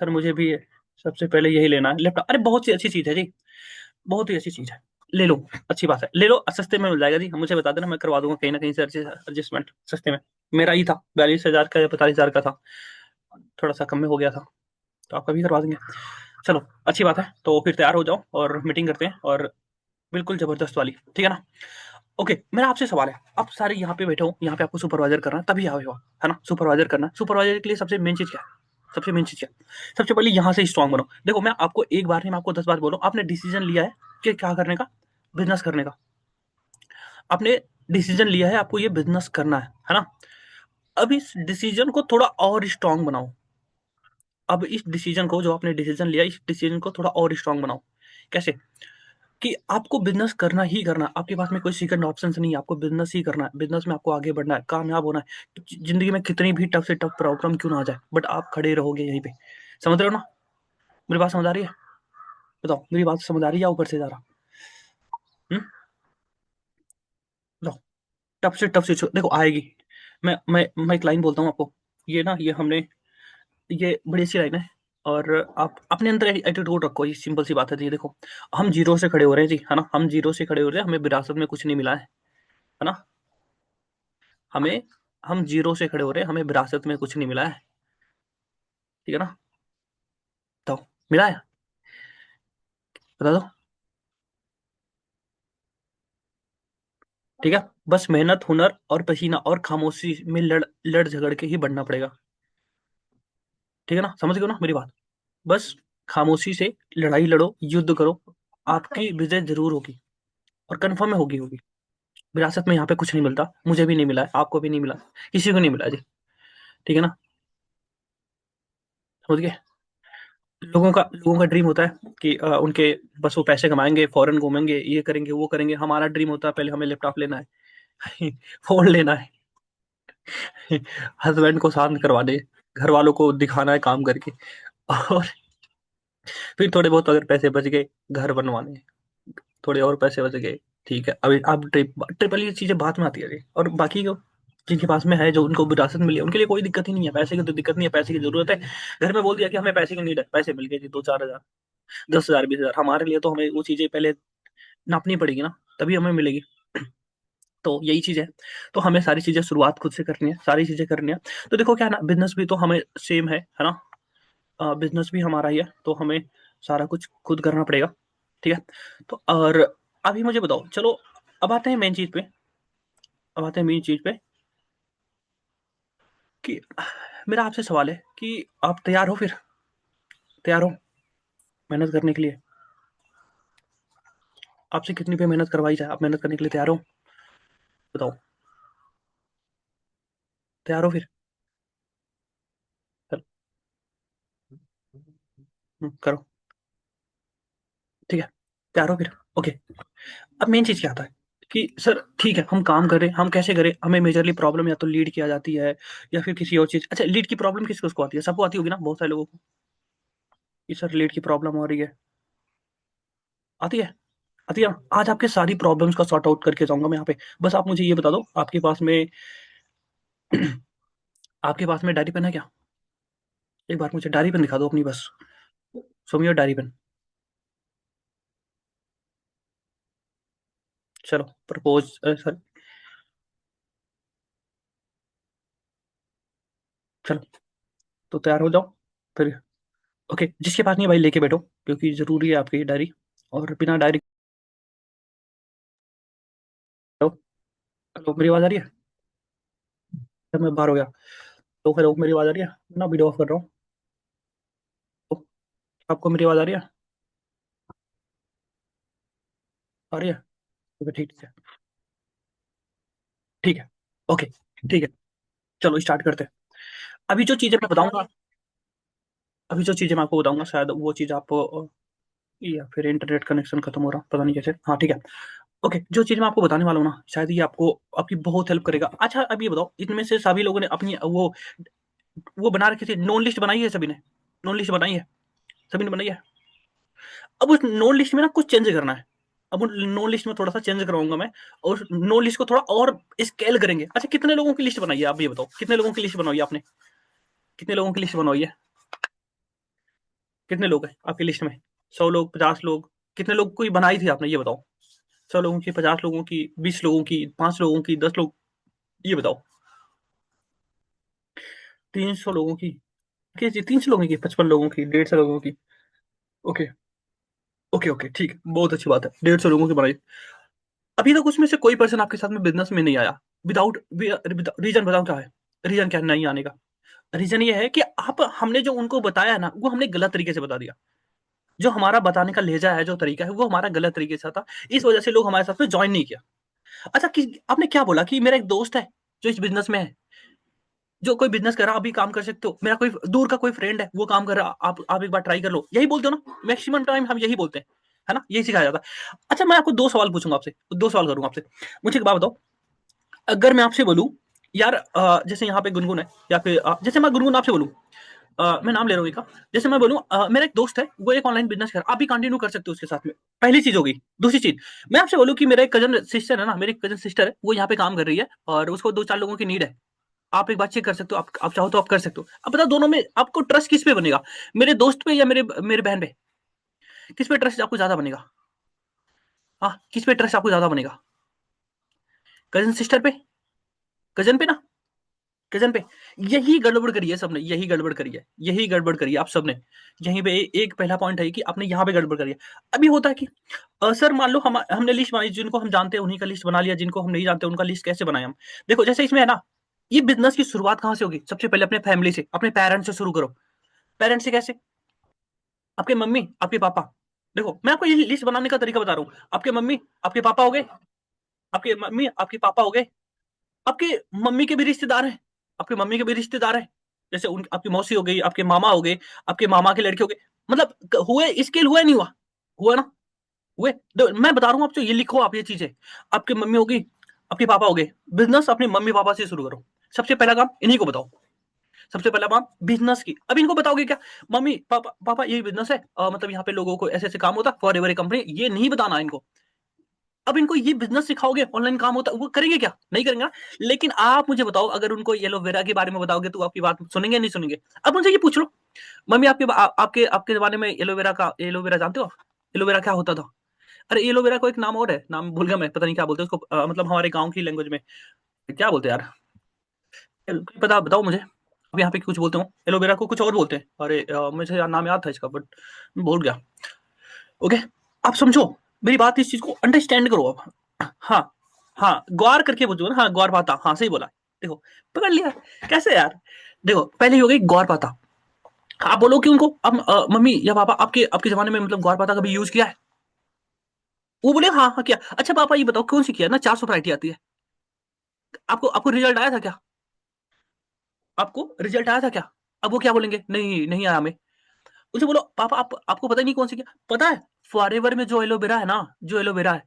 Sir मुझे भी सबसे पहले यही लेना है लैपटॉप। अरे बहुत सी अच्छी चीज़ है जी, बहुत ही अच्छी चीज़ है। ले लो, अच्छी बात है, ले लो, सस्ते में मिल जाएगा जी। मुझे बता देना, मैं करवा दूँगा कहीं न कहीं से एडजस्टमेंट सस्ते में। मेरा ही था 42,000 का या 45,000 का था, थोड़ा-सा कम में हो गया था, तो आपका भी करवा देंगे। चलो अच्छी बात है, तो फिर तैयार हो जाओ और मीटिंग करते हैं, और बिल्कुल ज़बरदस्त वाली, ठीक है ना? ओके, मेरा आपसे सवाल है, आप सारे यहाँ पे बैठे हो, यहाँ पे आपको सुपरवाइज़र करना है, तभी आए हो, है ना? सुपरवाइज़र करना है, सुपरवाइज़र के लिए सबसे मेन चीज़ क्या है? सबसे मेन चीज़ क्या है? सबसे पहले यहाँ से स्ट्रॉन्ग बनो। देखो, मैं आपको एक बार नहीं, मैं आपको 10 बार बोल रहा हूँ, आपने डिसीज़न लिया है कि क्या करने का? बिज़नेस करने का। आपने डिसीज़न लिया है, आपको ये बिज़नेस करना है ना? अब इस डिसीज़न को थोड़ा और स्ट्रॉन्ग बनाओ। अब इस डिसीज़न को, जो आपने डिसीज़न लिया, इस डिसीज़न को थोड़ा और स्ट्रॉन्ग बनाओ। कैसे? कि आपको बिज़नेस करना ही करना है, आपके पास में कोई सेकंड ऑप्शंस नहीं है, आपको बिज़नेस ही करना है, बिज़नेस में आपको आगे बढ़ना है, कामयाब होना है। ज़िंदगी में कितनी भी टफ से टफ प्रॉब्लम क्यों ना आ जाए, बट आप खड़े रहोगे यहीं पे। समझ रहे हो ना? मेरी बात समझ आ रही है? बताओ, मेरी बात समझ आ रही है या ऊपर से जा रहा? हुँ? बताओ, टफ से देखो आएगी। मैं एक लाइन बोलता हूँ आपको, ये ना, ये बड़ी अच्छी लाइन है, और आप अपने अंदर एटीट्यूड रखो, ये सिंपल सी बात है जी। देखो, हम ज़ीरो से खड़े हो रहे हैं जी, है ना? हम ज़ीरो से खड़े हो रहे हैं, हमें विरासत में कुछ नहीं मिला है ना? हमें हम ज़ीरो से खड़े हो रहे हैं, हमें विरासत में कुछ नहीं मिला है, ठीक है ना? बताओ, मिला है? बता दो, ठीक है? बस मेहनत, हुनर और पसीना और खामोशी में लड़ झगड़ के ही बढ़ना पड़ेगा, ठीक है ना? समझ गए हो ना मेरी बात? बस खामोशी से लड़ाई लड़ो, युद्ध करो, आपकी विजय ज़रूर होगी, और कन्फर्म में होगी। विरासत में यहाँ पे कुछ नहीं मिलता, मुझे भी नहीं मिला है, आपको भी नहीं मिला, किसी को नहीं मिला जी, ठीक है ना? समझ गए? लोगों का ड्रीम होता है कि उनके बस वो पैसे कमाएँगे, फॉरेन घूमेंगे, ये करेंगे, वो करेंगे। हमारा ड्रीम होता है, पहले हमें लैपटॉप लेना है, फ़ोन लेना है, हस्बैंड को शांत करवाने, घरवालों को दिखाना है काम करके, और फिर थोड़े बहुत अगर पैसे बच गए, घर बनवाने हैं। थोड़े और पैसे बच गए, ठीक है। अभी अब ट्रिप वाली चीज़ें बाद में आती है जी, और बाकी जो जिनके पास में है, जो उनको विरासत मिली है, उनके लिए कोई दिक्कत ही नहीं है। पैसे की तो दिक्कत नहीं है, पैसे की ज़रूरत है। घर में बोल दिया कि हमें पैसे की नीड है, पैसे मिल गए जी, 2-4 हज़ार, 10,000, 20,000। हमारे लिए तो हमें वो चीज़ें पहले नापनी पड़ेगी ना, तभी हमें मिलेगी। तो यही चीज़ है। तो हमें सारी चीज़ें शुरुआत खुद से करनी है, सारी चीज़ें करनी है। तो देखो क्या है ना, बिज़नेस भी तो हमें सेम है ना? बिज़नेस भी हमारा ही है, तो हमें सारा कुछ खुद करना पड़ेगा, ठीक है? तो और अभी मुझे बताओ, चलो अब आते हैं मेन चीज़ पे, अब आते हैं मेन चीज़ पे कि मेरा आपसे सवाल है कि आप तैयार हो फिर? तैयार हो मेहनत करने के लिए? आपसे कितनी पे मेहनत करवाई जाए, आप मेहनत करने के लिए तैयार हो? बताओ, तैयार हो फिर? चल, करो, ठीक है? तैयार हो फिर? ओके। अब मेन चीज़ क्या आता है कि सर ठीक है, हम काम करें, हम कैसे करें? हमें मेजरली प्रॉब्लम या तो लीड की आ जाती है, या फिर किसी और चीज़। अच्छा, लीड की प्रॉब्लम किसको आती है? सबको आती होगी ना, बहुत सारे लोगों को, कि सर लीड की प्रॉब्लम हो रही है। आती है? आती है ना? आज आपके सारी प्रॉब्लम्स का सॉर्ट आउट करके जाऊँगा मैं यहाँ पे। बस आप मुझे ये बता दो, आपके पास में डायरी पेन है क्या? एक बार मुझे डायरी पेन दिखा दो अपनी बस। Show me your diary pen. चलो प्रपोज़ सॉरी, चलो तो तैयार हो जाओ फिर। ओके, जिसके पास नहीं है भाई लेके बैठो, क्योंकि ज़रूरी है आपकी डायरी, और बिना डायरी। हेलो, हेलो, मेरी आवाज़ आ रही है? जब मैं बाहर हो गया, तो हेलो, मेरी आवाज़ आ रही है? मैं ना वीडियो ऑफ कर रहा हूँ। तो आपको मेरी आवाज़ आ रही है? आ रही है? ओके, ठीक है, ठीक है, ओके, ठीक है। चलो स्टार्ट करते हैं। अभी जो चीज़ें मैं बताऊँगा, अभी जो चीज़ें मैं आपको बताऊँगा, शायद वो चीज़ आप या फिर इंटरनेट कनेक्शन खत्म हो रहा, पता नहीं कैसे। हाँ, ठीक है। ओके, जो चीज़ मैं आपको बताने वाला हूँ ना, शायद ये आपको आपकी बहुत हेल्प करेगा। अच्छा, अब ये बताओ, इनमें से सभी लोगों ने अपनी वो बना रखी थी, नोन लिस्ट बनाई है सभी ने? नोन लिस्ट बनाई है? सभी ने बनाई है? अब उस नोन लिस्ट में ना कुछ चेंज करना है। अब उन नोन लिस्ट में थोड़ा-सा चेंज करवाऊँगा मैं, और नोन लिस्ट को थोड़ा और स्केल करेंगे। अच्छा, कितने लोगों की लिस्ट बनाई है, आप ये बताओ? कितने लोगों की लिस्ट बनवाई है आपने? कितने लोगों की लिस्ट बनवाई है? कितने लोग हैं आपकी लिस्ट में? 100 लोग, 50 लोग? कितने लोग कोई बनाई थी आपने, ये बताओ? 100 लोगों की, 50 लोगों की, 20 लोगों की, 5 लोगों की, 10 लोग, ये बताओ? 300 लोगों की? 300 लोगों की, 55 लोगों की, 150 लोगों की? ओके, ओके, ओके, ठीक है, बहुत अच्छी बात है, 150 लोगों की बनाई। अभी तक उसमें से कोई पर्सन आपके साथ में बिजनेस में नहीं आया, विदाउट, रीजन बताओ क्या है? रीजन क्या है नहीं आने का? रीजन ये है कि आप, हमने जो उनको बताया ना, वो हमने गलत तरीके से बता दिया। जो हमारा बताने का लहजा है, जो तरीका है, वो हमारा गलत तरीके से था। इस वजह से लोग हमारे साथ में ज्वाइन नहीं किया। अच्छा, आपने क्या बोला कि मेरा एक दोस्त है जो इस बिजनेस में है, जो कोई बिजनेस कर रहा, आप भी काम कर सकते हो, मेरा कोई दूर का कोई फ्रेंड है वो काम कर रहा, आप एक बार ट्राई कर लो, यही बोलते हो ना? मैक्सिमम टाइम हम यही बोलते हैं, है ना? यही सिखाया जाता है। अच्छा, मैं आपको 2 सवाल पूछूंगा आपसे, 2 सवाल करूंगा आपसे। मुझे एक बात बताओ, अगर मैं आपसे बोलूं, यार जैसे यहाँ पे गुनगुन है, या फिर जैसे मैं गुनगुन आपसे बोलूं, मैं नाम ले रहा हूँ एक का, जैसे मैं बोलूं मेरा एक दोस्त है, वो एक ऑनलाइन बिजनेस कर, आप भी कंटिन्यू कर सकते हो उसके साथ में। पहली चीज होगी। दूसरी चीज, मैं आपसे बोलूं कि मेरा एक कजन सिस्टर है ना, मेरी कजन सिस्टर है, वो यहाँ पे काम कर रही है और उसको 2-4 लोगों की नीड है। आप एक बार चेक कर सकते हो, आप चाहो तो आप कर सकते हो। अब बताओ, दोनों में आपको ट्रस्ट किस पे बनेगा? मेरे दोस्त पे या मेरे मेरे बहन पे? किस पे ट्रस्ट आपको ज्यादा बनेगा? हाँ, किस पे ट्रस्ट आपको ज्यादा बनेगा? कजन सिस्टर पे? कजन पे ना? कजन पे। यही गड़बड़ करी है सबने, यही गड़बड़ करी है, यही गड़बड़ करी है आप सबने। यहीं पे एक पहला पॉइंट है कि आपने यहाँ पे गड़बड़ करी है। अभी होता है कि सर मान लो हमने लिस्ट बनाई, जिनको हम जानते हैं उन्हीं का लिस्ट बना लिया, जिनको हम नहीं जानते उनका लिस्ट कैसे बनाए हम? देखो, जैसे इसमें है ना, ये बिजनेस की शुरुआत कहाँ से होगी? सबसे पहले अपने फैमिली से, अपने पेरेंट्स से शुरू करो। पेरेंट्स से कैसे? आपके मम्मी, आपके पापा। देखो, मैं आपको ये लिस्ट बनाने का तरीका बता रहा हूँ। आपके मम्मी, आपके पापा हो गए, आपके मम्मी, आपके पापा हो गए, आपके मम्मी के भी रिश्तेदार हैं, आपके मम्मी के भी रिश्तेदार हैं, जैसे उन आपकी मौसी हो गई, आपके मामा हो गए, आपके मामा के लड़के हो गए। मतलब हुए, स्केल हुआ नहीं हुआ? हुआ ना? हुए। मैं बता रहा हूँ, आप तो ये लिखो, आप ये चीजें, आपकी मम्मी हो गई, आपके पापा हो गए, बिजनेस अपने मम्मी पापा से शुरू करो। सबसे पहला काम इन्हीं को बताओ। सबसे पहला काम बिजनेस की, अब इनको बताओगे क्या? मम्मी पापा, पापा यही बिजनेस है, मतलब यहाँ पे लोगों को ऐसे ऐसे काम होता है, फॉर एवर कंपनी, ये नहीं बताना इनको। अब इनको ये बिजनेस सिखाओगे, ऑनलाइन काम होता है, वो करेंगे क्या? नहीं करेंगे ना। लेकिन आप मुझे बताओ, अगर उनको एलोवेरा के बारे में बताओगे तो आपकी बात सुनेंगे नहीं सुनेंगे? अब उनसे ये पूछ लो, मम्मी आपके आपके जमाने में एलोवेरा जानते हो? एलोवेरा क्या होता था? अरे, एलोवेरा को एक नाम और है, नाम भूल गया मैं, पता नहीं क्या बोलते हैं उसको, मतलब हमारे गांव की लैंग्वेज में क्या बोलते हैं यार? पता, बताओ मुझे। अब यहाँ पे कुछ बोलते हो, एलोवेरा को कुछ और बोलते हैं। अरे मुझे यार नाम याद था इसका, बट भूल गया। ओके, आप समझो मेरी बात, इस चीज को अंडरस्टैंड करो अब। हाँ, हाँ, ग्वार करके बोलते हो ना, हाँ, ग्वार पाता, हाँ सही बोला। देखो, पकड़ लिया। कैसे यार? देखो, पहले ही हो गई ग्वार पाता। आप बोलो कि उनको, अब मम्मी या पापा, आपके आपके जमाने में मतलब ग्वार पाता कभी यूज किया है? वो बोले हाँ हाँ किया। अच्छा पापा, ये बताओ कौन सी किया? ना 400 वैरायटी आती है। आपको आपको रिजल्ट आया था क्या? आपको रिजल्ट आया था क्या? अब वो क्या बोलेंगे? नहीं, नहीं आया हमें। उसे बोलो पापा, आपको पता ही नहीं कौन सी क्या पता है? फॉरएवर में जो एलोवेरा है ना, जो एलोवेरा है,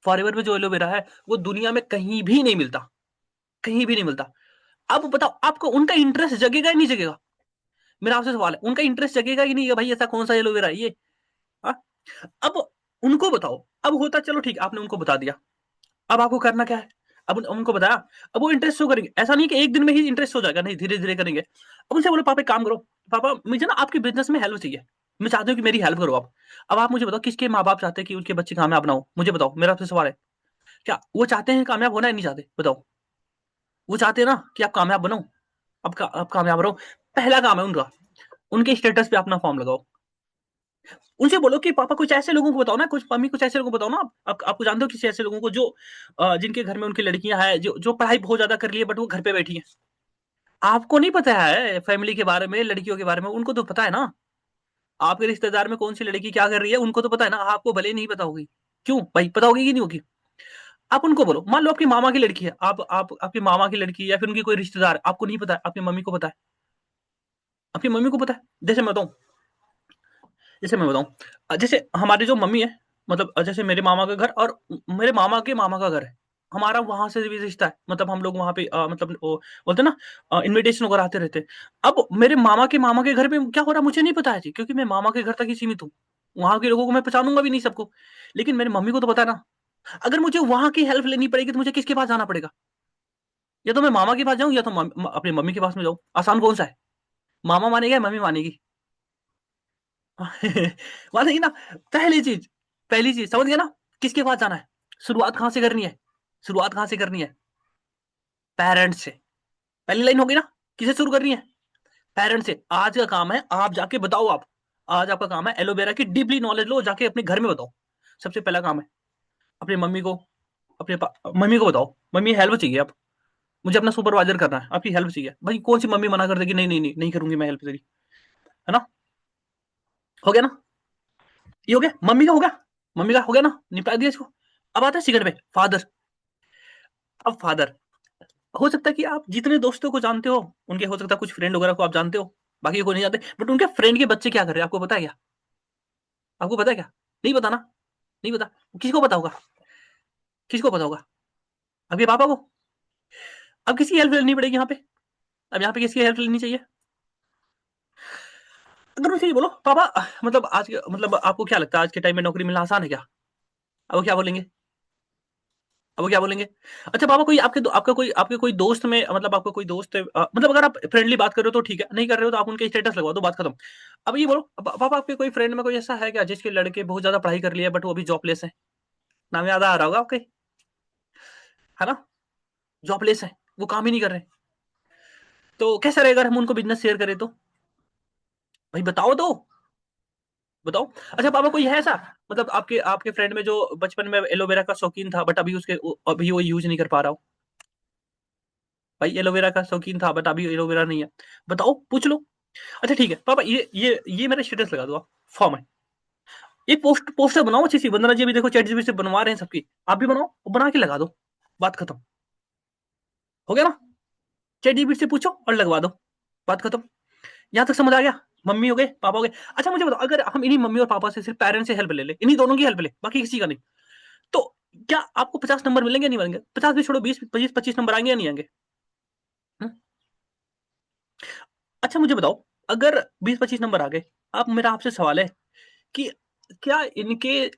फॉरएवर में जो एलोवेरा है, वो दुनिया में कहीं भी नहीं मिलता, कहीं भी नहीं मिलता। अब बताओ, आपको उनका इंटरेस्ट जगेगा या नहीं जगेगा? मेरा आपसे सवाल है, उनका इंटरेस्ट जगेगा कि नहीं? भाई ऐसा कौन सा एलोवेरा है ये? हाँ? अब उनको बताओ। अब होता, चलो ठीक, आपने उनको बता दिया। अब आपको करना क्या है? अब उनको बताया। अब वो इंटरेस्ट शो करेंगे, ऐसा नहीं कि एक दिन में ही इंटरेस्ट हो जाएगा, नहीं, धीरे धीरे करेंगे। अब उनसे बोलो पापा एक काम करो, पापा मुझे ना आपके बिजनेस में हेल्प चाहिए, मैं चाहती हूँ कि मेरी हेल्प करो आप। अब आप मुझे बताओ, किसके माँ बाप चाहते हैं कि उनके बच्चे कामयाब ना हो? मुझे बताओ, मेरा आपसे सवाल है। क्या वो चाहते हैं कामयाब होना या नहीं चाहते? बताओ। वो चाहते हैं ना कि आप कामयाब बनो, आप कामयाब रहो। पहला काम है उनका, उनके स्टेटस पे अपना फॉर्म लगाओ। उनसे बोलो कि पापा कुछ ऐसे लोगों को बताओ ना, कुछ मम्मी कुछ ऐसे लोगों को बताओ ना, आपको जानते हो किसी ऐसे लोगों को जो जिनके घर में उनकी लड़कियां हैं, जो पढ़ाई बहुत ज्यादा कर ली है, बट वो घर पे बैठी हैं। आपको नहीं पता है फैमिली के बारे में, लड़कियों के बारे में? उनको तो पता है ना। आपके रिश्तेदार में कौन सी लड़की क्या कर रही है, उनको तो पता है ना, आपको भले ही नहीं पता होगी। क्यों भाई, पता होगी कि नहीं होगी? आप उनको बोलो, मान लो आपकी मामा की लड़की है, आप आपके मामा की लड़की या फिर उनकी कोई रिश्तेदार है, आपको नहीं पता है, आपकी मम्मी को पता है। आपकी मम्मी को पता है। जैसे मैं बताऊं, जैसे हमारी जो मम्मी है, मतलब जैसे मेरे मामा का घर और मेरे मामा के मामा का घर है, हमारा वहां से भी रिश्ता है, मतलब हम लोग वहां पे मतलब वो बोलते हैं ना, इनविटेशन वगैरह आते रहते हैं। अब मेरे मामा के घर पे क्या हो रहा है मुझे नहीं पता है जी, क्योंकि मैं मामा के घर तक ही सीमित हूँ। वहां के लोगों को मैं पहचानूंगा भी नहीं सबको। लेकिन मेरी मम्मी को तो पता है ना। अगर मुझे वहां की हेल्प लेनी पड़ेगी तो मुझे किसके पास जाना पड़ेगा? या तो मैं मामा के पास जाऊं, या तो अपनी मम्मी के पास में जाऊं। आसान कौन सा है? मामा मानेगा या मम्मी मानेगी? बात है ना। पहली चीज समझ गया ना, किसके पास जाना है, शुरुआत कहां से करनी है, शुरुआत कहां से करनी है, पेरेंट्स से। पहली लाइन होगी ना, किसे शुरू करनी है, पेरेंट्स से। आज का काम है आप जाके बताओ, आप आज आपका काम है एलोवेरा की डीपली नॉलेज लो, जाके अपने घर में बताओ। सबसे पहला काम है अपनी मम्मी को, मम्मी को बताओ, मम्मी हेल्प चाहिए आप, मुझे अपना सुपरवाइजर करना है, आपकी हेल्प चाहिए। भाई कौन सी मम्मी मना कर देगी, नहीं नहीं नहीं नहीं करूंगी मैं हेल्प तेरी, है ना। हो गया ना, ये हो गया, मम्मी का हो गया, मम्मी का हो गया ना, निपटा दिया इसको। अब आता है सेकंड पे, फादर। अब फादर, हो सकता है कि आप जितने दोस्तों को जानते हो, उनके हो सकता है कुछ फ्रेंड वगैरह को आप जानते हो, बाकी को नहीं जानते, बट उनके फ्रेंड के बच्चे क्या कर रहे हैं आपको पता है क्या, आपको पता है क्या, नहीं पता ना, नहीं पता, किसको पता होगा, किसको पता होगा, अब ये पापा को। अब किसी की हेल्प लेनी पड़ेगी यहाँ पे, अब यहाँ पे किसकी हेल्प लेनी चाहिए, अगर मुझे ये बोलो पापा, मतलब मतलब आपको क्या लगता है आज के टाइम में नौकरी मिलना आसान है क्या, अब वो क्या बोलेंगे, अब वो क्या बोलेंगे, अच्छा पापा कोई आपके कोई दोस्त में, मतलब आपका कोई दोस्त है, मतलब अगर आप फ्रेंडली बात कर रहे हो तो ठीक है, नहीं कर रहे हो तो आप उनके स्टेटस लगवा दो, बात खत्म। अब ये बोलो पापा आपके कोई फ्रेंड में कोई ऐसा है क्या जिसके लड़के बहुत ज्यादा पढ़ाई कर लिया बट वो अभी जॉबलेस है, नाम याद आ रहा होगा आपके, है ना, जॉबलेस है, वो काम ही नहीं कर रहे, तो कैसा रहेगा अगर हम उनको बिजनेस शेयर करें तो, भाई बताओ तो, बताओ। अच्छा पापा कोई है ऐसा, मतलब आपके आपके फ्रेंड में जो बचपन में एलोवेरा का शौकीन था बट अभी वो यूज नहीं कर पा रहा हो, भाई एलोवेरा का शौकीन था बट अभी एलोवेरा नहीं है, बताओ पूछ लो। अच्छा ठीक है पापा, ये मेरा स्टेटस लगा दो आप, फॉर्म है, एक पोस्टर बनाओ अच्छी सी, वंदना जी अभी देखो चैट जीपीटी से बनवा रहे हैं सबकी, आप भी बनाओ और बना के लगा दो, बात खत्म, हो गया ना, चैट जीपीटी से पूछो और लगवा दो, बात खत्म। यहां तक समझ आ गया, मम्मी हो गए पापा हो गए। अच्छा मुझे बताओ, अगर हम इन्हीं मम्मी और पापा से सिर्फ पेरेंट्स से हेल्प ले ले, इन्हीं दोनों की हेल्प ले, बाकी किसी का नहीं, तो क्या आपको 50 नंबर मिलेंगे या नहीं मिलेंगे, 50 भी छोड़ो, 20 25 25 नंबर आएंगे या नहीं आएंगे, हम्म? अच्छा मुझे बताओ, अगर 20 25 नंबर आ गए, अब मेरा आपसे सवाल है कि क्या इनके,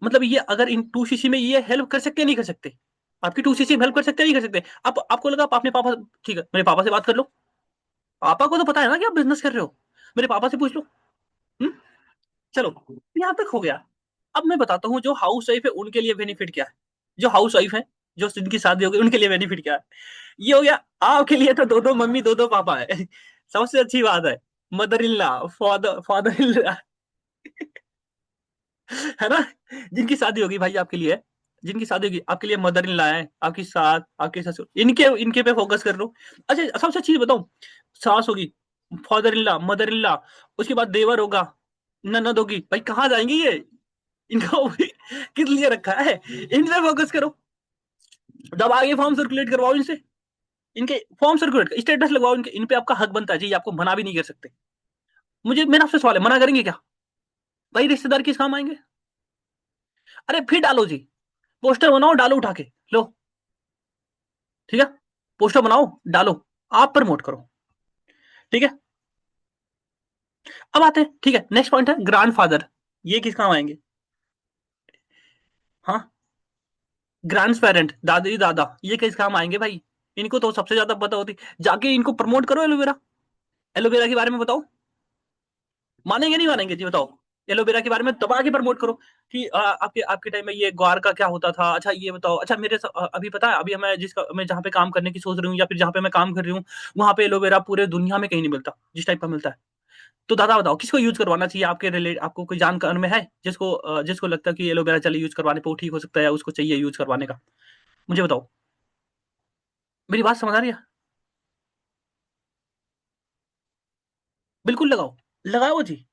मतलब ये अगर इन 2cc में ये हेल्प कर सकते हैं नहीं कर सकते, आपकी 2cc में हेल्प कर सकते हैं नहीं कर सकते, आप आपको लगा आप अपने पापा, ठीक है मेरे पापा से बात कर लो, पापा को तो पता है ना कि आप बिजनेस कर रहे हो, मेरे पापा से पूछ लो, हम्म? चलो यहाँ तक हो गया। अब मैं बताता हूँ जो हाउस वाइफ है उनके लिए बेनिफिट क्या है, जो हाउस वाइफ है, जो जिनकी शादी हो गई उनके लिए बेनिफिट क्या है, ये हो गया। आपके लिए तो दो दो मम्मी दो दो पापा है, सबसे अच्छी बात है, mother in law, father father in law, है ना, जिनकी शादी होगी भाई आपके लिए, जिनकी शादी होगी आपके लिए मदर इन लॉ है, आपकी सास आपके ससुर, इनके इनके पे फोकस कर लो। अच्छा सबसे चीज बताऊं, सास होगी, father in law, mother in law, उसके बाद देवर होगा, ननद होगी, भाई कहाँ जाएंगे ये, इनको भी किस लिए रखा है, इन पे फोकस करो, जब आगे फॉर्म सर्कुलेट करवाओ इनसे, इनके फॉर्म सर्कुलेट स्टेटस लगवाओ, इनके इन पे आपका हक बनता है जी, आपको मना भी नहीं कर सकते। मुझे मेरा आपसे सवाल है, मना करेंगे क्या, भाई रिश्तेदार किस काम आएंगे, अरे फिर डालो जी, पोस्टर बनाओ डालो उठा के, लो, ठीक है, पोस्टर बनाओ डालो, आप प्रमोट करो, ठीक है। अब आते हैं, ठीक है, नेक्स्ट पॉइंट है ग्रैंड फादर, ये किस काम आएंगे, हाँ, ग्रैंड पेरेंट, दादी दादा, ये किस काम आएंगे भाई, इनको तो सबसे ज्यादा पता होती, जाके इनको प्रमोट करो एलोवेरा, एलोवेरा के बारे में बताओ, मानेंगे नहीं मानेंगे जी बताओ, एलोवेरा के बारे में दबा के प्रमोट करो कि आपके आपके टाइम में ये ग्वार का क्या होता था, अच्छा ये बताओ, अच्छा अभी पता है, अभी मैं जहाँ पे काम करने की सोच रही हूँ या फिर जहाँ पे मैं काम कर रही हूँ, वहां पे एलोवेरा पूरे दुनिया में कहीं नहीं मिलता जिस टाइप का मिलता है, तो दादा बताओ किसको यूज करवाना चाहिए, आपको कोई जानकार में है जिसको जिसको लगता है कि एलोवेरा चले यूज करवाने पे वो ठीक हो सकता है या उसको चाहिए यूज करवाने का, मुझे बताओ, मेरी बात समझ आ रही है, बिल्कुल लगाओ, लगाओ जी,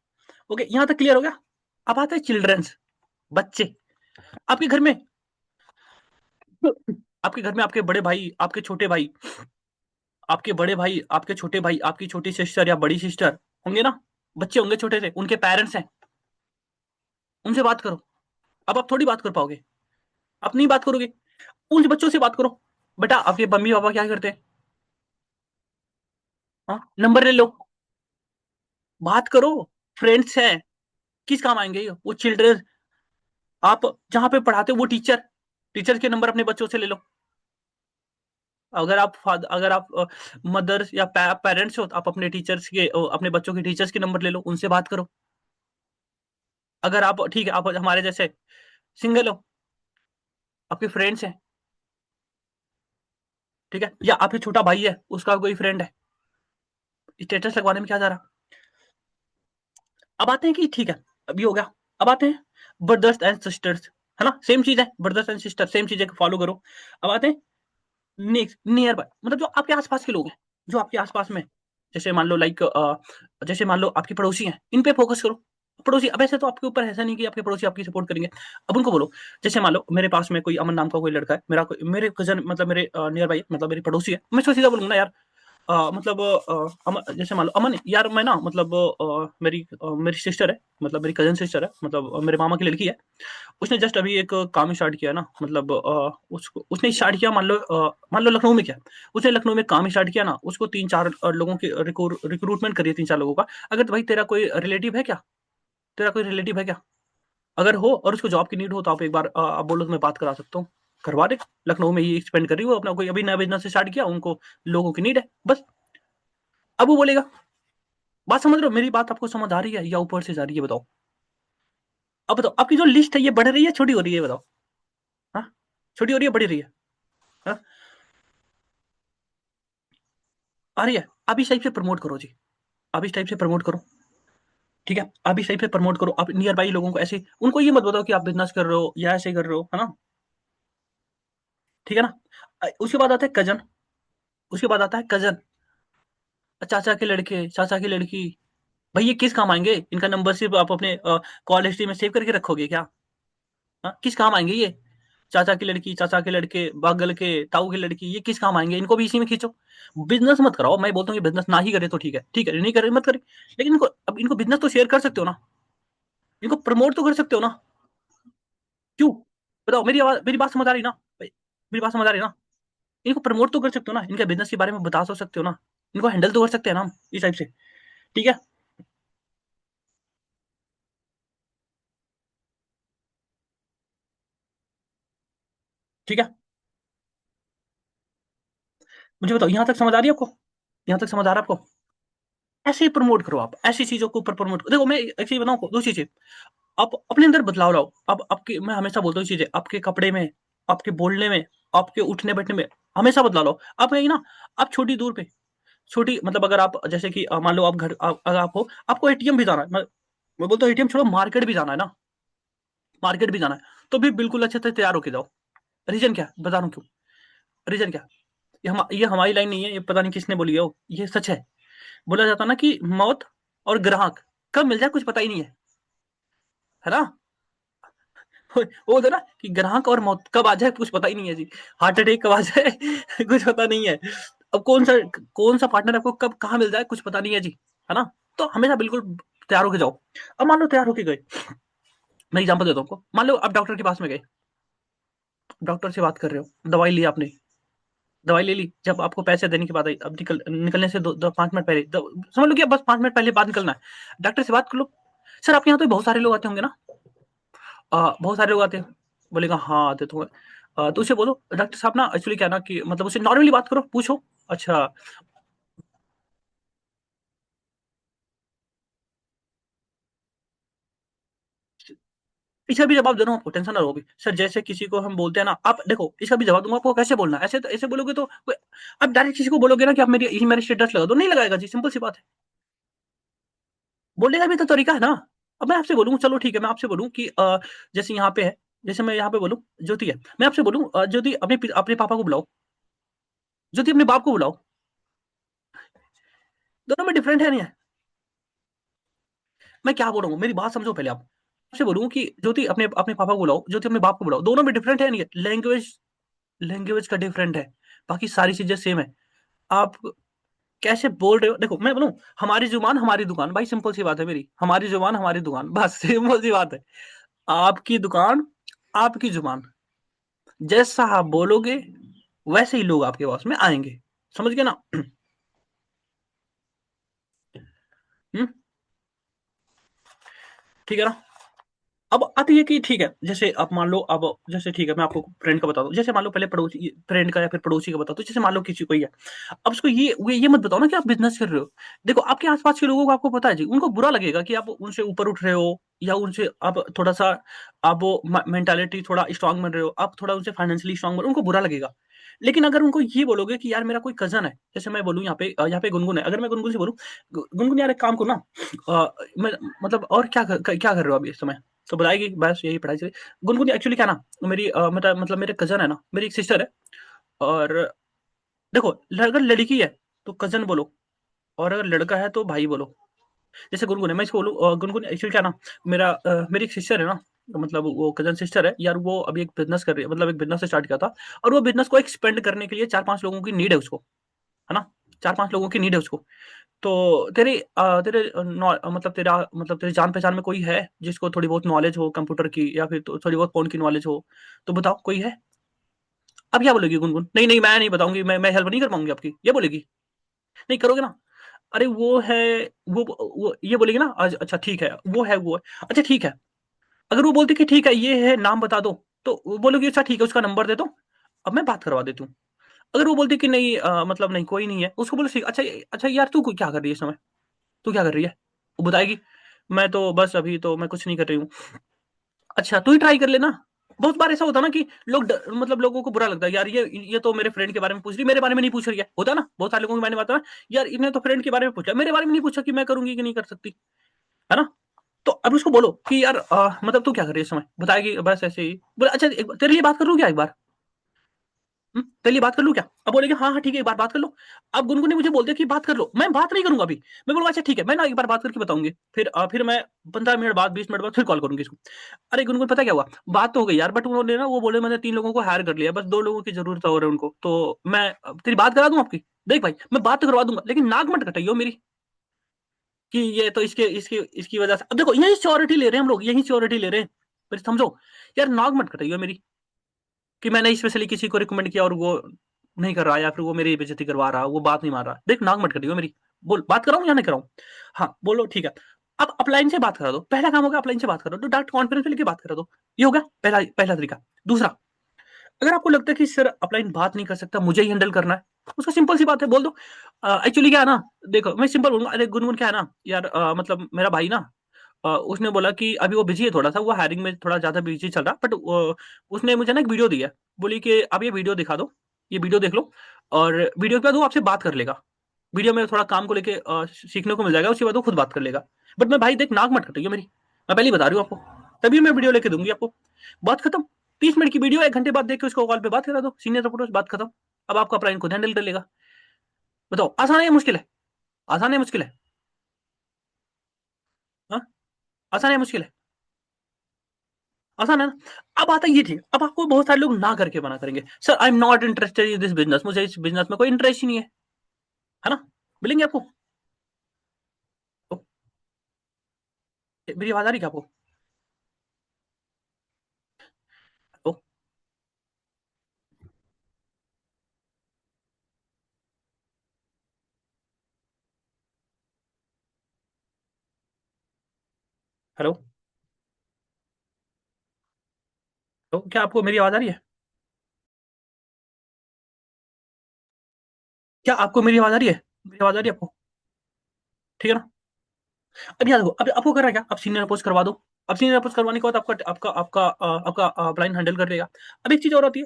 ओके यहाँ तक क्लियर हो गया। अब आते हैं चिल्ड्रंस, बच्चे, आपके घर में, आपके घर में आपके बड़े भाई, आपके छोटे भाई, आपके बड़े भाई, आपके छोटे भाई, आपकी छोटी सिस्टर या बड़ी सिस्टर होंगे ना, बच्चे होंगे छोटे से, उनके पेरेंट्स हैं, उनसे बात करो। अब आप थोड़ी बात कर पाओगे, आप नहीं बात करोगे, उन बच्चों से बात करो, बेटा आपके मम्मी पापा क्या करते हैं, हाँ नंबर ले लो, बात करो, फ्रेंड्स हैं, किस काम आएंगे ये? वो चिल्ड्रन, आप जहां पे पढ़ाते हो वो टीचर, टीचर के नंबर अपने बच्चों से ले लो, अगर आप मदर्स या पेरेंट्स हो तो आप अपने टीचर्स के अपने बच्चों के टीचर्स के नंबर ले लो, उनसे बात करो, अगर आप ठीक है, आप हमारे जैसे सिंगल हो, आपके फ्रेंड्स हैं, ठीक है, या आपके छोटा भाई है, उसका कोई फ्रेंड है, स्टेटस लगवाने में क्या जा रहा। अब आते हैं कि ठीक है, अभी हो गया। अब आते हैं ब्रदर्स एंड सिस्टर्स, है ना, सेम चीज है, ब्रदर्स एंड सिस्टर सेम चीज है, फॉलो करो। अब आते हैं नेक्स्ट नियर बाय, मतलब जो आपके आसपास के लोग हैं, जो आपके आसपास में, जैसे मान लो लाइक, जैसे मान लो आपके पड़ोसी हैं, इन पे फोकस करो। पड़ोसी, अब ऐसे तो आपके ऊपर ऐसा नहीं कि आपके पड़ोसी आपकी सपोर्ट करेंगे। अब उनको बोलो, जैसे मान लो मेरे पास में कोई अमन नाम का कोई लड़का है, मेरे कजन, मतलब मेरे नियर बाई, मतलब मेरी पड़ोसी है, मैं उसको सीधा बोलूंगा ना यार, मतलब जैसे मान लो अमन यार, मैं ना मतलब मेरी सिस्टर है, मतलब मेरी कजन सिस्टर है, मतलब मेरे मामा की लड़की है, उसने जस्ट अभी एक काम स्टार्ट किया ना, मतलब उसको उसने स्टार्ट किया, मान लो लखनऊ में क्या, उसने लखनऊ में काम स्टार्ट किया ना, उसको 3-4 लोगों की रिक्रूटमेंट करी है, 3-4 लोगों का। अगर तो भाई तेरा कोई रिलेटिव है क्या, तेरा कोई रिलेटिव है क्या, अगर हो और उसको जॉब की नीड हो, तो आप एक बार आप बोलो तो मैं बात करा सकता हूँ, करवा दे। लखनऊ में ही एक्सपेंड कर रही हो अपना, कोई अभी नया बिजनेस स्टार्ट किया, उनको लोगों की नीड है बस। अब वो बोलेगा, बात समझ रहे हो, मेरी बात आपको समझ आ रही है या ऊपर से जा रही है, बताओ। अब बताओ, आपकी जो लिस्ट है ये बढ़ रही है, छोटी हो रही है, बताओ। हाँ, छोटी हो रही है, बढ़ रही है। हाँ, आ रही है। आप इस टाइप से प्रमोट करो जी, आप इस टाइप से प्रमोट करो, ठीक है, आप इस टाइप से प्रमोट करो, आप नियर बाई लोगों को ऐसे, उनको ये मत बताओ कि आप बिजनेस कर रहे हो या ऐसे कर रहे हो, है ना, ठीक है ना। उसके बाद आता है कजन, उसके बाद आता है कजन, चाचा के लड़के, चाचा की लड़की, भाई ये किस काम आएंगे, इनका नंबर सिर्फ आप अपने कॉल हिस्ट्री में सेव करके रखोगे क्या। हाँ, किस काम आएंगे ये, चाचा की लड़की, चाचा के लड़के, बगल के ताऊ की लड़की, ये किस काम आएंगे, इनको भी इसी में खींचो। बिजनेस मत कराओ, मैं बोलता हूँ कि बिजनेस ना ही करे तो ठीक है, ठीक है, नहीं करे मत करे, लेकिन इनको, अब इनको बिजनेस तो शेयर कर सकते हो ना, इनको प्रमोट तो कर सकते हो ना। क्यों, बताओ, मेरी बात समझ आ रही ना भाई, मेरी बात समझ आ रही ना। इनको प्रमोट तो कर सकते हो ना, इनके बिजनेस के बारे में बता तो सकते हो ना, इनको हैंडल तो कर सकते हैं ना हम इस टाइप से, ठीक है, ठीक है। मुझे बताओ, यहाँ तक समझ आ रही है आपको, यहाँ तक समझ आ रहा है आपको। ऐसे ही प्रमोट करो आप, ऐसी चीजों को ऊपर प्रमोट करो। देखो मैं एक चीज बताऊँ, दूसरी चीज, आप अपने अंदर बदलाव लाओ। अब आपके, मैं हमेशा बोलता हूँ चीजें, आपके कपड़े में, आपके बोलने में, आपके उठने बैठने में हमेशा बदलाव लाओ। आप कहीं ना, आप छोटी दूर पे, छोटी मतलब अगर आप जैसे कि मान लो आप घर अगर आप हो, आपको एटीएम भी जाना है, मैं बोलता हूँ एटीएम छोड़ो, मार्केट भी जाना है ना, मार्केट भी जाना है, तो भी बिल्कुल अच्छे से तैयार होके जाओ। रीजन क्या है, बता रहा हूँ क्यों, रीजन क्या है? ये हमारी लाइन नहीं है, ये पता नहीं किसने बोली है, ये सच है। बोला जाता है ना कि मौत और ग्राहक कब मिल जाए कुछ पता ही नहीं है ना। वो होता है ना कि ग्राहक और मौत कब आ जाए कुछ पता ही नहीं है जी, हार्ट अटैक कब आ जाए कुछ पता नहीं है। अब कौन सा पार्टनर आपको कब कहाँ मिल जाए कुछ पता नहीं है जी, है ना। तो हमेशा बिल्कुल तैयार होके जाओ। अब मान लो तैयार होके गए, मैं एग्जांपल देता हूँ आपको, मान लो आप डॉक्टर के पास में गए, डॉक्टर से बात कर रहे हो, दवाई ली आपने, दवाई ले ली, जब आपको पैसे देने की बात आई, अब निकलने से 5 मिनट पहले, समझ लो कि अब बस 5 मिनट पहले बात निकलना है, डॉक्टर से बात कर लो। सर आपके यहाँ तो बहुत सारे लोग आते होंगे ना, बहुत सारे लोग आते हैं, बोलेगा हाँ आते तो हैं। तो उसे बोलो डॉक्टर साहब ना, एक्चुअली क्या ना कि मतलब उसे नॉर्मली बात करो, पूछो, अच्छा, इसका भी जवाब दे रहा हूँ आपको, टेंशन ना लो भी सर, जैसे किसी को हम बोलते हैं ना, आप देखो इसका भी जवाब दूंगा आपको, कैसे बोलना है। ऐसे तो ऐसे बोलोगे तो आप डायरेक्ट किसी को बोलोगे ना कि आप मेरे स्टेटस लगा दो, नहीं लगाएगा जी, सिंपल सी बात है। बोलने का भी तो तरीका है ना। अब मैं आपसे बोलूँ, चलो ठीक है, मैं आपसे बोलूँ कि जैसे यहाँ पे है, जैसे मैं यहाँ पे बोलूँ ज्योति है, मैं आपसे बोलूँ ज्योति अपने पापा को बुलाओ, ज्योति अपने बाप को बुलाओ, दोनों में डिफरेंट है नहीं है। मैं क्या बोल रहा हूँ, मेरी बात समझो पहले आप। आपसे बोलूँ कि ज्योति अपने अपने पापा को बुलाओ, ज्योति अपने बाप को बुलाओ, दोनों में डिफरेंट है नहीं है, लैंग्वेज, लैंग्वेज का डिफरेंट है, बाकी सारी चीजें सेम है। आप कैसे बोल रहे हो, देखो मैं बोलूँ, हमारी जुबान हमारी दुकान, भाई सिंपल सी बात है मेरी, हमारी जुबान हमारी दुकान, बस सिंपल सी बात है। आपकी दुकान, आपकी जुबान, जैसा आप बोलोगे वैसे ही लोग आपके पास में आएंगे, समझ गए ना। हम्म, ठीक है ना। अब आती है कि ठीक है, जैसे आप मान लो, अब जैसे ठीक है, मैं आपको फ्रेंड का बताता हूँ। जैसे मान लो पहले पड़ोसी फ्रेंड का या फिर पड़ोसी का बताता हूँ। जैसे मान लो किसी कोई है, अब उसको ये मत बताओ ना कि आप बिज़नेस कर रहे हो। देखो आपके आस-पास के लोगों को आपको पता है जी, उनको बुरा लगेगा कि आप उनसे ऊपर उठ रहे हो या उनसे आप थोड़ा-सा आप वो मेंटालिटी थोड़ा स्ट्रॉन्ग बन रहे हो, आप थोड़ा उनसे फाइनेंशियली स्ट्रॉन्ग बन, उनको बुरा लगेगा। लेकिन अगर उनको ये बोलोगे कि यार मेरा कोई कज़न है, जैसे मैं बोलूँ यहाँ पे गुनगुन है, अगर मैं गुनगुन से बोलूँ, गुनगुन यार एक काम करो ना, मैं मतलब और क्या कर रहे हो अभी इस समय? तो बताएगी बस यही पढ़ाई से। गुनगुन एक्चुअली क्या है ना, मेरी मतलब मेरे कज़न है ना, मेरी एक सिस्टर है। और देखो अगर लड़की है तो कज़न बोलो, और अगर लड़का है तो भाई बोलो। जैसे गुनगुन है, मैं इसको बोलूँ गुनगुन एक्चुअली क्या है ना, मेरी एक सिस्टर है ना, तो मतलब वो कज़न सिस्टर है यार, वो अभी एक बिज़नेस कर रही है, मतलब एक बिज़नेस स्टार्ट किया था। और वो बिज़नेस को एक्सपेंड करने के लिए 4-5 लोगों की नीड है उसको, है ना? 4-5 लोगों की नीड है उसको। तो मतलब तेरे जान-पहचान में कोई है जिसको थोड़ी बहुत नॉलेज हो कंप्यूटर की, या फिर थोड़ी बहुत फ़ोन की नॉलेज हो? तो बताओ कोई है? अब क्या बोलेगी गुनगुन? नहीं, नहीं मैं नहीं बताऊँगी, मैं हेल्प नहीं कर पाऊँगी आपकी, ये बोलेगी। नहीं करोगे ना? अरे वो है, वो ये बोलेगी ना, अच्छा ठीक है, वो है। अच्छा ठीक है, अगर वो बोलती कि ठीक है ये है, नाम बता दो, तो वो बोलोगी अच्छा ठीक है उसका नंबर दे दो, अब मैं बात करवा देती हूँ। अगर वो बोलती कि नहीं मतलब नहीं कोई नहीं है, उसको बोलो ठीक, अच्छा यार तू क्या कर रही है इस समय? तू क्या कर रही है? वो बताएगी, मैं तो बस अभी तो मैं कुछ नहीं कर रही हूँ। अच्छा तू ही ट्राई कर लेना। बहुत बार ऐसा होता है ना कि मतलब लोगों को बुरा लगता है, यार ये तो मेरे फ्रेंड के बारे में पूछ रही है, मेरे बारे में नहीं पूछ रही है। होता है ना? बहुत सारे लोगों के बारे में आता है, यार इसने तो फ्रेंड के बारे में पूछा, मेरे बारे में नहीं पूछा कि मैं करूँगी कि नहीं कर सकती। है ना? तो अब उसको बोलो कि यार मतलब तू क्या कर रही है इस समय? बताएगी बस ऐसे ही। बोला अच्छा एक तेरे लिए बात कर लूँ क्या एक बार? तेरे लिए बात कर लूँ क्या? अब बोलेगी हाँ, हाँ ठीक है एक बार बात कर लो। अब गुनगुन ने मुझे बोल दिया कि बात कर लो, मैं बात नहीं करूँगा अभी। मैं बोलूँगा अच्छा ठीक है, मैं ना एक बार बात करके बताऊँगी। फिर मैं 15 मिनट बाद 20 मिनट बाद फिर कॉल करूँगी इसको। अरे गुनगुन पता है क्या हुआ? बात तो हो गई यार, बट उन्होंने ना वो बोले मैंने 3 लोगों को हायर कर लिया, बस 2 लोगों की ज़रूरत है और है उनको। तो मैं तेरी बात करा दूँ आपकी? देख भाई, मैं बात तो करवा दूँगा, लेकिन नाक मत कटाइयो मेरी कि ये तो इसकी वज़ह से। अब देखो यही श्योरिटी ले रहे हैं हम लोग, यही श्योरिटी ले रहे हैं। फिर समझो, यार नाक मत कटाइयो मेरी कि मैंने स्पेशली किसी को रिकमेंड किया और वो नहीं कर रहा, या फिर वो मेरी बेइज्जती करवा रहा, वो बात नहीं मान रहा। देख नाक मत कटियो मेरी। बोल बात कराऊँ या नहीं कराऊँ? हाँ, बोलो ठीक है। अब अपलाइन से बात करा दो। पहला काम हो गया, अपलाइन से बात करा दो, डायरेक्ट कॉन्फ्रेंस में लेके बात करा दो। ये हो गया पहला तरीका। दूसरा, अगर आपको लगता है कि सर अपलाइन बात नहीं कर सकता, मुझे ही हैंडल करना है, उसका सिंपल सी बात है, बोल दो एक्चुअली क्या है ना, देखो मैं सिंपल बोलूँगा, अरे गुनगुन क्या है ना यार, मतलब मेरा भाई ना उसने बोला कि अभी वो बिज़ी है थोड़ा-सा, वो हायरिंग में थोड़ा ज़्यादा बिज़ी चल रहा है, बट उसने मुझे ना एक वीडियो दी है। बोली कि अब ये वीडियो दिखा दो, ये वीडियो देख लो, और वीडियो के बाद वो आपसे बात कर लेगा। वीडियो में थोड़ा काम को लेके सीखने को मिल जाएगा, उसके बाद वो खुद बात कर लेगा। बट मैं भाई देख नाक मत कटाइए मेरी, मैं पहले ही बता रही हूँ आपको, तभी मैं वीडियो लेके दूँगी आपको। बात खत्म। 30 मिनट की वीडियो 1 घंटे बाद देख के उसको कॉल पे बात करा दो, सीनियर रिपोर्टर से बात खत्म। अब आपका क्लाइंट खुद हैंडल कर लेगा। बताओ आसान है या मुश्किल है? आसान है या मुश्किल है? हाँ? आसान है या मुश्किल है? आसान है ना? अब आता है ये ठीक, अब आपको बहुत सारे लोग ना करके मना करेंगे। Sir I am not interested in this business, मुझे इस बिज़नेस में कोई इंटरेस्ट ही नहीं है। है ना? मिलेंगे आपको? तो मेरी आवाज़ आ रही है क्या आपको? तो हेलो? तो क्या आपको मेरी आवाज़ आ रही है? क्या आपको मेरी आवाज़ आ रही है? मेरी आवाज़ आ रही है आपको? ठीक है ना? अब याद रखो, अब आपको करना है क्या? आप सीनियर अप्रोच करवा दो। अब सीनियर अप्रोच करवाने के बाद आपका क्लाइंट हैंडल कर लेगा। अब एक चीज़ और होती है,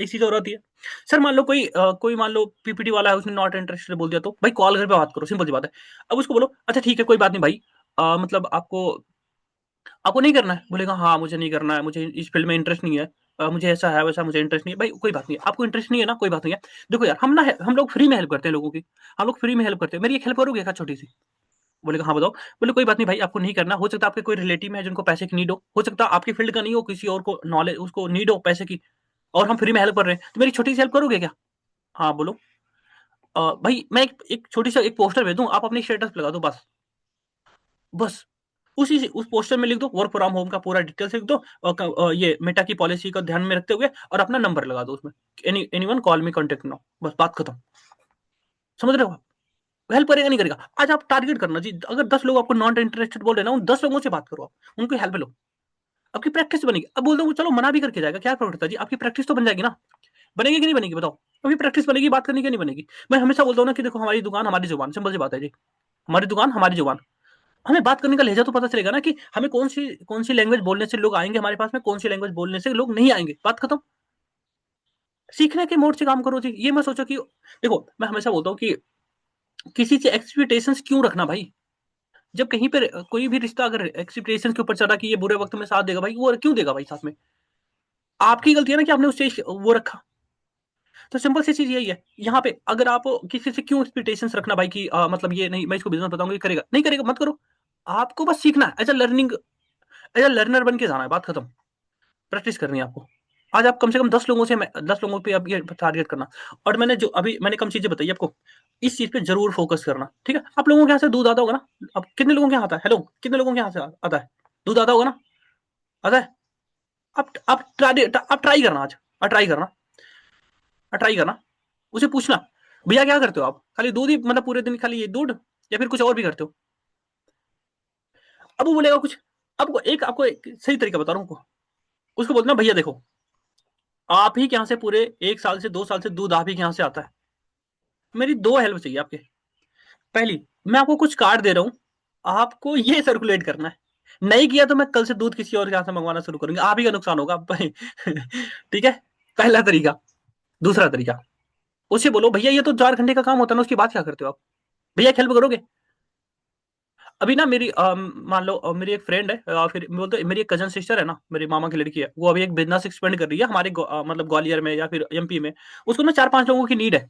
एक चीज़ और होती है। सर मान लो कोई मान लो पीपीटी वाला है, उसने नॉट इंटरेस्टेड बोल दिया, तो भाई कॉल घर पे बात करो, सिंपल सी बात है। अब उसको बोलो अच्छा ठीक है कोई बात नहीं भाई, मतलब आपको नहीं करना है? बोलेगा हाँ, मुझे नहीं करना है, मुझे इस फील्ड में इंटरेस्ट नहीं है। मुझे ऐसा है, वैसा मुझे इंटरेस्ट नहीं है। भाई कोई बात नहीं है, आपको इंटरेस्ट नहीं है ना, कोई बात नहीं है। देखो यार हम लोग फ्री में हेल्प करते हैं लोगों की, हम लोग फ्री में हेल्प करते हैं। मेरी एक हेल्प करोगे क्या छोटी-सी? बोलेगा हाँ बताओ। बोले कोई बात नहीं भाई, आपको नहीं करना, हो सकता है आपके कोई रिलेटिव में है जिनको पैसे की नीड हो सकता है आपकी फील्ड का नहीं हो, किसी और को नॉलेज उसको नीड हो पैसे की, और हम फ्री में हेल्प कर रहे हैं, तो मेरी छोटी-सी हेल्प करोगे क्या? हाँ, बोलो। भाई मैं एक छोटी-सा एक पोस्टर भेज दूँ, आप अपनी स्टेटस पे लगा दो बस। बस। उसी से उस पोस्टर में लिख दो वर्क फ्रॉम होम का पूरा डिटेल्स लिख दो, और ये मेटा की पॉलिसी को ध्यान में रखते हुए, और अपना नंबर लगा दो उसमें। एनीवन कॉल मी कॉन्टैक्ट नाउ, बस बात खत्म। समझ रहे हो आप? हेल्प करेगा नहीं करेगा? आज आप टारगेट करना जी, अगर 10 लोग आपको नॉट इंटरेस्टेड बोल रहे हैं ना, उन 10 लोगों से बात करो आप, उनकी हेल्प लो। आपकी प्रैक्टिस बनेगी। अब बोल दो चलो मना भी करके जाएगा, क्या फर्क पड़ता है जी, आपकी प्रैक्टिस तो बन जाएगी ना। बनेगी कि नहीं बनेगी बताओ? अभी प्रैक्टिस बनेगी, बात करनी क्यों नहीं बनेगी? मैं हमेशा बोलता हूँ ना कि देखो हमारी दुकान हमारी जुबान, सिंपल सी बात है जी। हमारी दुकान हमारी जुबान, हमें बात करने का लहजा तो पता चलेगा ना कि हमें कौन सी लैंग्वेज बोलने से लोग आएंगे हमारे पास में, कौन सी लैंग्वेज बोलने से लोग नहीं आएंगे, बात खत्म। सीखने के मोड से काम करो जी, ये मैं सोचो कि देखो मैं हमेशा बोलता हूँ कि किसी से एक्सपेक्टेशंस क्यों रखना भाई। जब कहीं पर कोई भी रिश्ता अगर एक्सपेक्टेशंस के ऊपर चला कि ये बुरे वक्त में साथ देगा भाई, वो क्यों देगा भाई साथ में? आपकी गलती है ना कि आपने उससे वो रखा। तो सिंपल सी चीज यही है यहाँ पे, अगर आप किसी से क्यों एक्सपेक्टेशंस रखना भाई कि मतलब ये नहीं मैं इसको बिजनेस बताऊंगा ये करेगा नहीं करेगा, मत करो। आपको बस सीखना है एज अ लर्नर बन के जाना है, बात खत्म। प्रैक्टिस करनी है आपको। आज आप कम से कम 10 लोगों से 10 लोगों पे आप ये टारगेट करना। और मैंने जो अभी मैंने कम चीजें बताई आपको, इस चीज पे जरूर फोकस करना, ठीक है? आप लोगों के यहाँ से दूध आता होगा ना? अब कितने लोगों के यहाँ आता है? हेलो, कितने लोगों के यहाँ से आता है दूध? आता होगा ना? आता है? आप ट्राई करना आज, ट्राई करना उसे पूछना, भैया क्या करते हो आप? खाली दूध ही मतलब पूरे दिन खाली ये दूध, या फिर कुछ और भी करते हो? अब वो बोलेगा कुछ, आपको एक सही तरीका बता रहा हूँ। उसको बोलना भैया देखो, आप ही के यहाँ से पूरे 1 साल से 2 साल से दूध आप ही के यहाँ से आता है। मेरी दो हेल्प चाहिए आपके। पहली, मैं आपको कुछ कार्ड दे रहा हूँ, आपको ये सर्कुलेट करना है। नहीं किया तो मैं कल से दूध किसी और के यहाँ से मंगवाना शुरू करूंगी, आप ही का नुकसान होगा ठीक है? पहला तरीका। दूसरा तरीका, उसे बोलो भैया ये तो 4 घंटे का काम होता है ना, उसकी बात क्या करते हो आप? भैया हेल्प करोगे? अभी ना मेरी मान लो मेरी एक फ्रेंड है, फिर बोलते मेरी एक कजन सिस्टर है ना, मेरी मामा की लड़की है, वो अभी एक बिजनेस एक्सपेंड कर रही है हमारे मतलब ग्वालियर में या फिर एमपी में। उसको ना 4-5 लोगों की नीड है,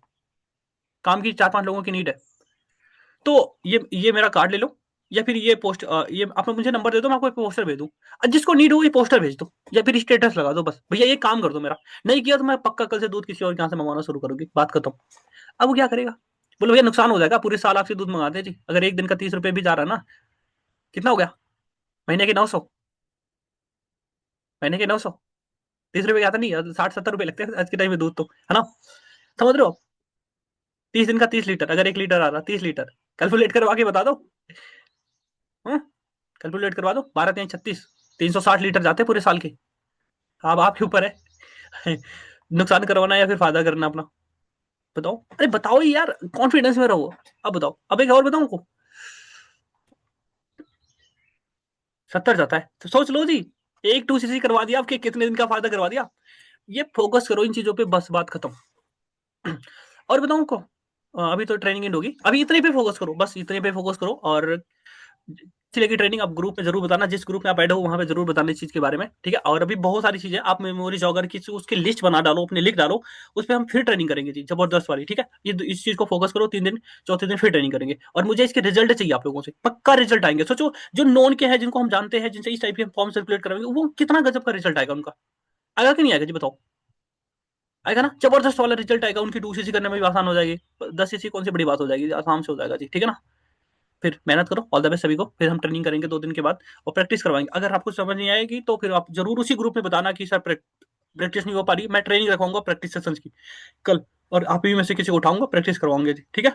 काम की 4-5 लोगों की नीड है। तो ये मेरा कार्ड ले लो, या फिर ये पोस्ट ये आप मुझे नंबर दे दो, मैं आपको एक पोस्टर भेज दूं। जिसको नीड हो ये पोस्टर भेज दो, या फिर स्टेटस लगा दो बस, भैया ये काम कर दो मेरा। नहीं किया तो मैं पक्का कल से दूध किसी और के यहाँ से मंगवाना शुरू करूंगी, बात खत्म। अब वो क्या करेगा? बोलो भैया नुकसान हो जाएगा, पूरे साल आपसे दूध मंगाते हैं जी, अगर एक दिन का 30 रुपए भी जा रहा है ना, कितना हो गया? महीने के 900, महीने के 900, 30 रुपए का आता नहीं, 60-70 रुपए लगते हैं आज के टाइम में दूध तो, है ना? समझ रहे हो? 30 दिन का 30 लीटर, अगर 1 लीटर आ रहा, 30 लीटर, कैलकुलेट करवा के बता दो। हाँ, कैलकुलेट करवा दो, 12×3 = 36, 360 लीटर जाते हैं पूरे साल के। अब आपके ऊपर है नुकसान करवाना या फिर फायदा करना अपना। बताओ, अरे बताओ यार, कॉन्फिडेंस में रहो। अब बताओ, अब एक और बताऊं आपको, 70 जाता है तो सोच लो जी, एक 2cc करवा दिया, आपके कितने दिन का फायदा करवा दिया। ये फोकस करो इन चीजों पे, बस बात खत्म। और बताऊं को, अभी तो ट्रेनिंग एंड होगी, अभी इतने पे फोकस करो, बस इतने पे फोकस करो। और चलेगी ट्रेनिंग, आप ग्रुप में जरूर बताना, जिस ग्रुप में आप ऐड हो वहां पे जरूर बताना इस चीज के बारे में, ठीक है? और अभी बहुत सारी चीजें आप मेमोरी जॉगर की उसकी लिस्ट बना डालो, अपने लिख डालो, उस पर हम फिर ट्रेनिंग करेंगे जी, जबरदस्त वाली, ठीक है? ये इस चीज को फोकस करो 3 दिन, चौथे दिन फिर ट्रेनिंग करेंगे, और मुझे इसके रिजल्ट चाहिए आप लोगों से, पक्का रिजल्ट आएंगे। सोचो, जो नॉन के हैं, जिनको हम जानते हैं, जिनसे इस टाइप के फॉर्म सर्कुलेट कराएंगे, वो कितना गजब का रिजल्ट आएगा उनका। आएगा कि नहीं आएगा जी बताओ? आएगा ना, जबरदस्त वाला रिजल्ट आएगा, उनकी 2cc करने में भी आसान हो जाएगी। 10cc कौन सी बड़ी बात हो जाएगी, आराम से हो जाएगा जी, ठीक है ना? फिर मेहनत करो, ऑल द बेस्ट सभी को, फिर हम ट्रेनिंग करेंगे 2 दिन के बाद, और प्रैक्टिस करवाएंगे। अगर आपको समझ नहीं आएगी तो फिर आप जरूर उसी ग्रुप में बताना कि सर प्रैक्टिस नहीं हो पा रही, मैं ट्रेनिंग रखवाऊंगा प्रैक्टिस सेशंस की कल, और आप ही में से किसी को उठाऊंगा, प्रैक्टिस करवाऊंगे जी, ठीक है?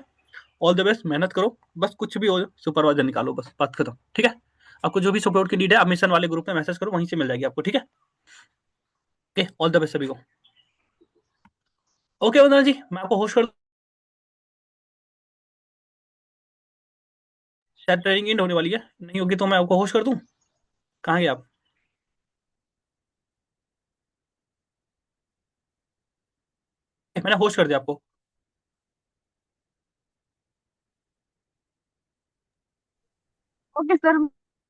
ऑल द बेस्ट, मेहनत करो, बस कुछ भी हो सुपरवाइजर निकालो, बस बात खत्म, ठीक है? आपको जो भी सपोर्ट की नीड है, आप मिशन वाले ग्रुप में मैसेज करो, वहीं से मिल जाएगी आपको, ठीक है? ओके, ऑल द बेस्ट सभी को। ओके वंदना जी, मैं आपको होस्ट कर, शायद ट्रेनिंग एंड होने वाली है, नहीं होगी तो मैं आपको होस्ट कर दूं। कहाँ गए आप? मैंने होस्ट कर दिया आपको। Okay sir.